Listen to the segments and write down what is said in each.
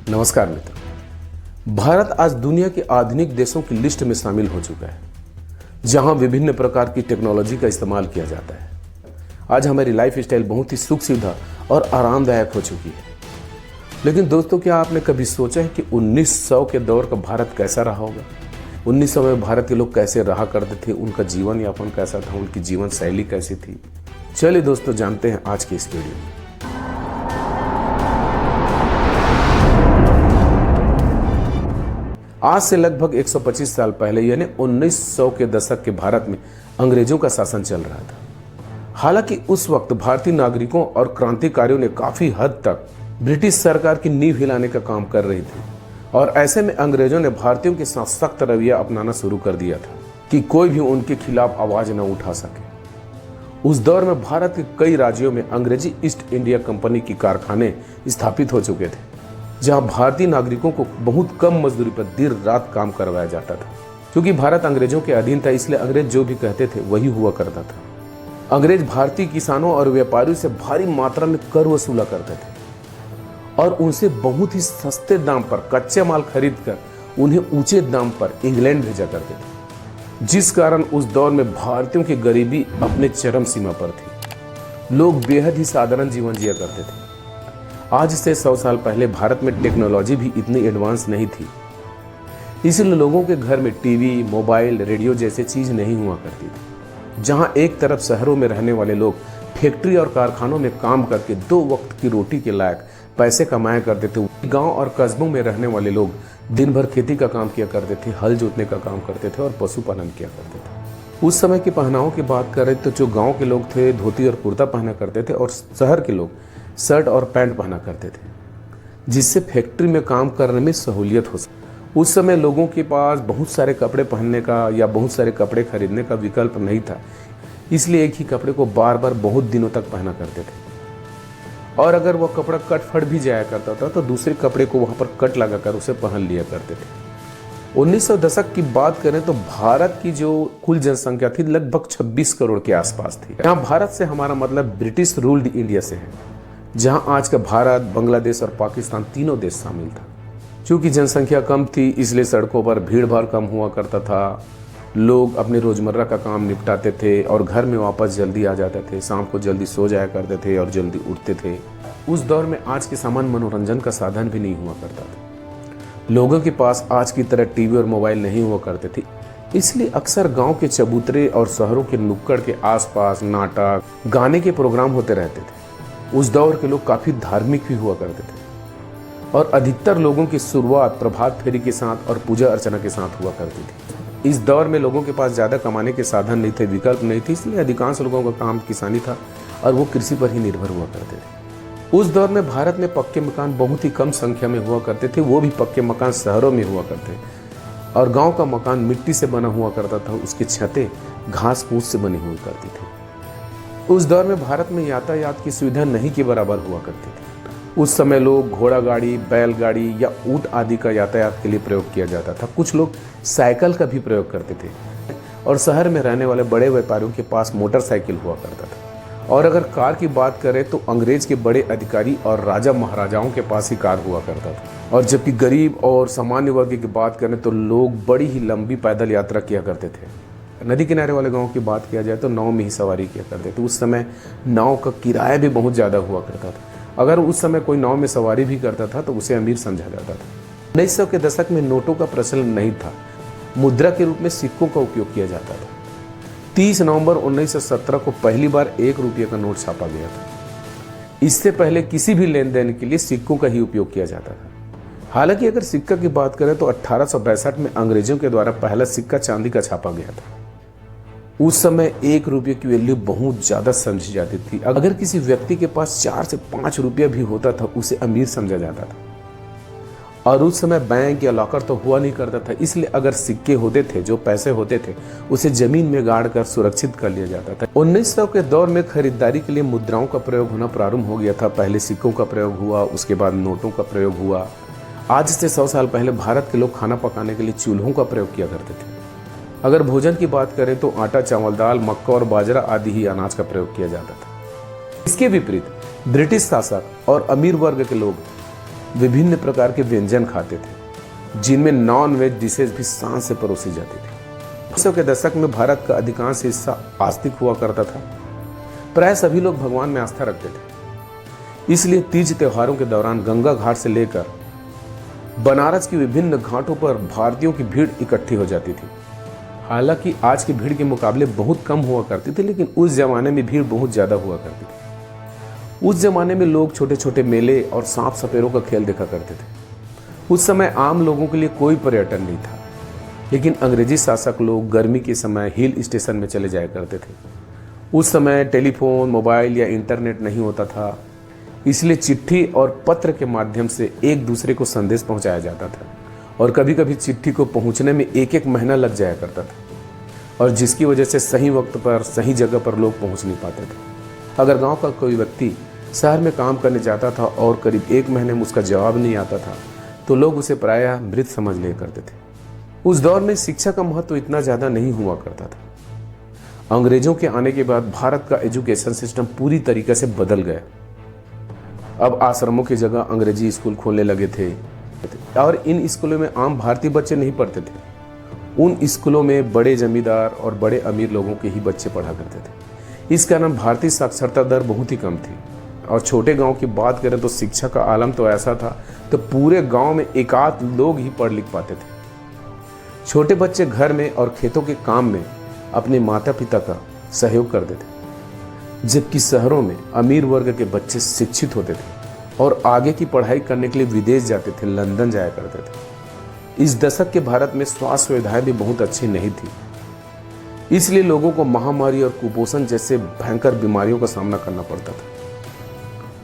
नमस्कार मित्रों। भारत आज दुनिया के आधुनिक देशों की लिस्ट में शामिल हो चुका है, जहां विभिन्न प्रकार की टेक्नोलॉजी का इस्तेमाल किया जाता है। आज हमारी लाइफ स्टाइल बहुत ही सुख सुविधा और आरामदायक हो चुकी है। लेकिन दोस्तों, क्या आपने कभी सोचा है कि 1900 के दौर का भारत कैसा रहा होगा? 1900 में भारत के लोग कैसे रहा करते थे, उनका जीवन यापन कैसा था, उनकी जीवन शैली कैसी थी? चलिए दोस्तों, जानते हैं आज के इस वीडियो में। आज से लगभग 125 साल पहले यानी 1900 के दशक के भारत में अंग्रेजों का शासन चल रहा था। हालांकि उस वक्त भारतीय नागरिकों और क्रांतिकारियों ने काफी हद तक ब्रिटिश सरकार की नींव हिलाने का काम कर रही थी, और ऐसे में अंग्रेजों ने भारतीयों के साथ सख्त रवैया अपनाना शुरू कर दिया था कि कोई भी उनके खिलाफ आवाज न उठा सके। उस दौर में भारत के कई राज्यों में अंग्रेजी ईस्ट इंडिया कंपनी के कारखाने स्थापित हो चुके थे, जहां भारतीय नागरिकों को बहुत कम मजदूरी पर देर रात काम करवाया जाता था। क्योंकि भारत अंग्रेजों के अधीन था, इसलिए अंग्रेज जो भी कहते थे वही हुआ करता था। अंग्रेज भारतीय किसानों और व्यापारियों से भारी मात्रा में कर वसूला करते थे और उनसे बहुत ही सस्ते दाम पर कच्चे माल खरीद कर उन्हें ऊंचे दाम पर इंग्लैंड भेजा करते थे, जिस कारण उस दौर में भारतीयों की गरीबी अपने चरम सीमा पर थी। लोग बेहद ही साधारण जीवन जिया करते थे। आज से 100 साल पहले भारत में टेक्नोलॉजी भी इतनी एडवांस नहीं थी, इसलिए लोगों के घर में टीवी, मोबाइल, रेडियो जैसे चीज नहीं हुआ करती थी। जहां एक तरफ शहरों में रहने वाले लोग फैक्ट्री और कारखानों में काम करके 2 वक्त की रोटी के लायक पैसे कमाया करते थे, गांव और कस्बों में रहने वाले लोग दिन भर खेती का काम किया करते थे, हल जोतने का काम करते थे और पशुपालन किया करते थे। उस समय के पहनावों की बात करें तो जो गाँव के लोग थे धोती और कुर्ता पहना करते थे, और शहर के लोग शर्ट और पैंट पहना करते थे, जिससे फैक्ट्री में काम करने में सहूलियत हो सके। उस समय लोगों के पास बहुत सारे कपड़े पहनने का या बहुत सारे कपड़े खरीदने का विकल्प नहीं था, इसलिए एक ही कपड़े को बार बार बहुत दिनों तक पहना करते थे। और अगर वह कपड़ा कट फट भी जाया करता था तो दूसरे कपड़े को वहां पर कट लगाकर उसे पहन लिया करते थे। 1900 दशक की बात करें तो भारत की जो कुल जनसंख्या थी लगभग 26 करोड़ के आसपास थी। यहाँ भारत से हमारा मतलब ब्रिटिश रूल्ड इंडिया से है, जहां आज का भारत, बांग्लादेश और पाकिस्तान तीनों देश शामिल था। क्योंकि जनसंख्या कम थी, इसलिए सड़कों पर भीड़ भाड़ कम हुआ करता था। लोग अपने रोजमर्रा का काम निपटाते थे और घर में वापस जल्दी आ जाते थे, शाम को जल्दी सो जाया करते थे और जल्दी उठते थे। उस दौर में आज के समान मनोरंजन का साधन भी नहीं हुआ करता था। लोगों के पास आज की तरह टीवी और मोबाइल नहीं हुआ करते थे, इसलिए अक्सर गांव के चबूतरे और शहरों के नुक्कड़ के आसपास नाटक, गाने के प्रोग्राम होते रहते थे। उस दौर के लोग काफी धार्मिक भी हुआ करते थे और अधिकतर लोगों की शुरुआत प्रभात फेरी के साथ और पूजा अर्चना के साथ हुआ करती थी। इस दौर में लोगों के पास ज्यादा कमाने के साधन नहीं थे, विकल्प नहीं थे, इसलिए अधिकांश लोगों का काम किसानी था और वो कृषि पर ही निर्भर हुआ करते थे। उस दौर में भारत में पक्के मकान बहुत ही कम संख्या में हुआ करते थे, वो भी पक्के मकान शहरों में हुआ करते, और गाँव का मकान मिट्टी से बना हुआ करता था, उसकी छतें घास फूस से बनी हुई करती थी। उस दौर में भारत में यातायात की सुविधा नहीं के बराबर हुआ करती थी। उस समय लोग घोड़ा गाड़ी, बैलगाड़ी या ऊंट आदि का यातायात के लिए प्रयोग किया जाता था। कुछ लोग साइकिल का भी प्रयोग करते थे, और शहर में रहने वाले बड़े व्यापारियों के पास मोटरसाइकिल हुआ करता था। और अगर कार की बात करें तो अंग्रेज के बड़े अधिकारी और राजा महाराजाओं के पास ही कार हुआ करता था। और जबकि गरीब और सामान्य वर्ग की बात करें तो लोग बड़ी ही लंबी पैदल यात्रा किया करते थे। नदी किनारे वाले गांव की बात किया जाए तो नाव में ही सवारी किया करते थे। उस समय नाव का किराया भी बहुत ज़्यादा हुआ करता था। अगर उस समय कोई नाव में सवारी भी करता था तो उसे अमीर समझा जाता था। 1900 के दशक में नोटों का प्रचलन नहीं था, मुद्रा के रूप में सिक्कों का उपयोग किया जाता था। 30 नवंबर 1917 को पहली बार 1 रुपये का नोट छापा गया था। इससे पहले किसी भी लेन देन के लिए सिक्कों का ही उपयोग किया जाता था। हालांकि अगर सिक्का की बात करें तो 1862 में अंग्रेजों के द्वारा पहला सिक्का चांदी का छापा गया था। उस समय 1 रुपये की वैल्यू बहुत ज्यादा समझी जाती थी। अगर किसी व्यक्ति के पास 4 से 5 रुपया भी होता था उसे अमीर समझा जाता था। और उस समय बैंक या लॉकर तो हुआ नहीं करता था, इसलिए अगर सिक्के होते थे, जो पैसे होते थे, उसे जमीन में गाड़ कर सुरक्षित कर लिया जाता था। 1900 के दौर में खरीदारी के लिए मुद्राओं का प्रयोग होना प्रारंभ हो गया था। पहले सिक्कों का प्रयोग हुआ, उसके बाद नोटों का प्रयोग हुआ। आज से 100 साल पहले भारत के लोग खाना पकाने के लिए चूल्हों का प्रयोग किया करते थे। अगर भोजन की बात करें तो आटा, चावल, दाल, मक्का और बाजरा आदि ही अनाज का प्रयोग किया जाता था। इसके विपरीत ब्रिटिश शासक और अमीर वर्ग के लोग विभिन्न प्रकार के व्यंजन खाते थे, जिनमें नॉन वेज डिशेज भी शान से परोसी जाती थी। 1900 के दशक में भारत का अधिकांश हिस्सा आस्तिक हुआ करता था। प्राय सभी लोग भगवान में आस्था रखते थे, इसलिए तीज त्योहारों के दौरान गंगा घाट से लेकर बनारस की विभिन्न घाटों पर भारतीयों की भीड़ इकट्ठी हो जाती थी। हालांकि आज की भीड़ के मुकाबले बहुत कम हुआ करती थी, लेकिन उस जमाने में भीड़ बहुत ज्यादा हुआ करती थी। उस जमाने में लोग छोटे छोटे मेले और सांप सपेरों का खेल देखा करते थे। उस समय आम लोगों के लिए कोई पर्यटन नहीं था, लेकिन अंग्रेजी शासक लोग गर्मी के समय हिल स्टेशन में चले जाया करते थे। उस समय टेलीफोन, मोबाइल या इंटरनेट नहीं होता था, इसलिए चिट्ठी और पत्र के माध्यम से एक दूसरे को संदेश पहुंचाया जाता था, और कभी कभी चिट्ठी को पहुंचने में एक एक महीना लग जाया करता था, और जिसकी वजह से सही वक्त पर सही जगह पर लोग पहुंच नहीं पाते थे। अगर गांव का कोई व्यक्ति शहर में काम करने जाता था और करीब एक महीने में उसका जवाब नहीं आता था, तो लोग उसे प्रायः मृत समझ लिया करते थे। उस दौर में शिक्षा का महत्व इतना ज़्यादा नहीं हुआ करता था। अंग्रेजों के आने के बाद भारत का एजुकेशन सिस्टम पूरी तरीके से बदल गया। अब आश्रमों की जगह अंग्रेजी स्कूल खोलने लगे थे, और इन स्कूलों में आम भारतीय बच्चे नहीं पढ़ते थे। उन स्कूलों में बड़े जमींदार और बड़े अमीर लोगों के ही बच्चे पढ़ा करते थे। इस कारण भारतीय साक्षरता दर बहुत ही कम थी, और छोटे गांव की बात करें तो शिक्षा का आलम तो ऐसा था तो पूरे गांव में एकाध लोग ही पढ़ लिख पाते थे। छोटे बच्चे घर में और खेतों के काम में अपने माता पिता का सहयोग करते थे, जबकि शहरों में अमीर वर्ग के बच्चे शिक्षित होते थे और आगे की पढ़ाई करने के लिए विदेश जाते थे, लंदन जाया करते थे। इस दशक के भारत में स्वास्थ्य सुविधाएं भी बहुत अच्छी नहीं थी, इसलिए लोगों को महामारी और कुपोषण जैसे भयंकर बीमारियों का सामना करना पड़ता था।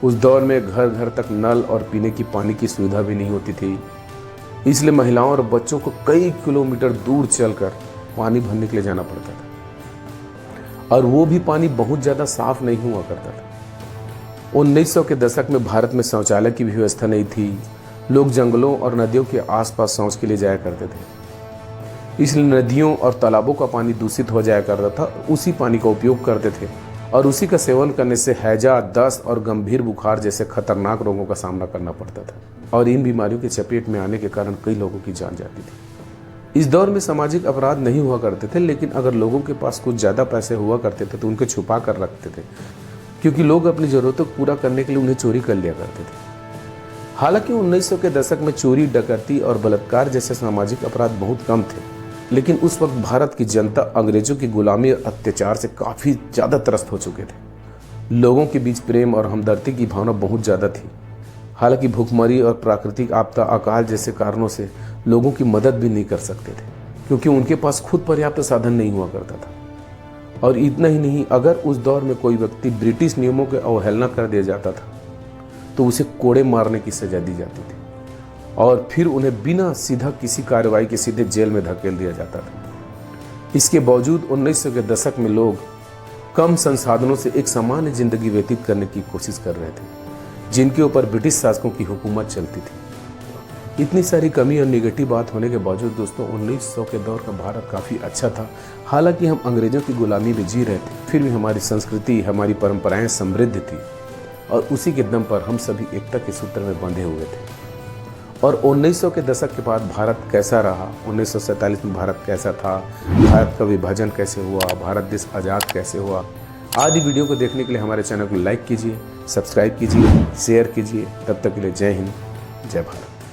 उस दौर में घर घर तक नल और पीने की पानी की सुविधा भी नहीं होती थी, इसलिए महिलाओं और बच्चों को कई किलोमीटर दूर चलकर पानी भरने के लिए जाना पड़ता था, और वो भी पानी बहुत ज़्यादा साफ नहीं हुआ करता था। 1900 के दशक में भारत में शौचालय की भी व्यवस्था नहीं थी। लोग जंगलों और नदियों के आसपास शौच के लिए जाया करते थे, इसलिए नदियों और तालाबों का पानी दूषित हो जाया करता था। उसी पानी का उपयोग करते थे, और उसी का सेवन करने से हैजा, दस्त और गंभीर बुखार जैसे खतरनाक रोगों का सामना करना पड़ता था, और इन बीमारियों की चपेट में आने के कारण कई लोगों की जान जाती थी। इस दौर में सामाजिक अपराध नहीं हुआ करते थे, लेकिन अगर लोगों के पास कुछ ज़्यादा पैसे हुआ करते थे तो उनको छुपा कर रखते थे, क्योंकि लोग अपनी ज़रूरतों को पूरा करने के लिए उन्हें चोरी कर लिया करते थे। हालांकि 1900 के दशक में चोरी, डकैती और बलात्कार जैसे सामाजिक अपराध बहुत कम थे, लेकिन उस वक्त भारत की जनता अंग्रेजों की गुलामी और अत्याचार से काफ़ी ज़्यादा त्रस्त हो चुके थे। लोगों के बीच प्रेम और हमदर्दी की भावना बहुत ज़्यादा थी। हालांकि भूखमरी और प्राकृतिक आपदा, अकाल जैसे कारणों से लोगों की मदद भी नहीं कर सकते थे, क्योंकि उनके पास खुद पर्याप्त साधन नहीं हुआ करता था। और इतना ही नहीं, अगर उस दौर में कोई व्यक्ति ब्रिटिश नियमों की अवहेलना कर दिया जाता था तो उसे कोड़े मारने की सजा दी जाती थी, और फिर उन्हें बिना सीधा किसी कार्रवाई के सीधे जेल में धकेल दिया जाता था। इसके बावजूद 1900 के दशक में लोग कम संसाधनों से एक सामान्य जिंदगी व्यतीत करने की कोशिश कर रहे थे, जिनके ऊपर ब्रिटिश शासकों की हुकूमत चलती थी। इतनी सारी कमी और निगेटिव बात होने के बावजूद दोस्तों 1900 के दौर का भारत काफ़ी अच्छा था। हालांकि हम अंग्रेजों की गुलामी में जी रहे थे, फिर भी हमारी संस्कृति, हमारी परंपराएं समृद्ध थी, और उसी के दम पर हम सभी एकता के सूत्र में बंधे हुए थे। और 1900 के दशक के बाद भारत कैसा रहा, 1947 में भारत कैसा था, भारत का विभाजन कैसे हुआ, भारत देश आज़ाद कैसे हुआ, आदि वीडियो को देखने के लिए हमारे चैनल को लाइक कीजिए, सब्सक्राइब कीजिए, शेयर कीजिए। तब तक के लिए जय हिंद, जय भारत।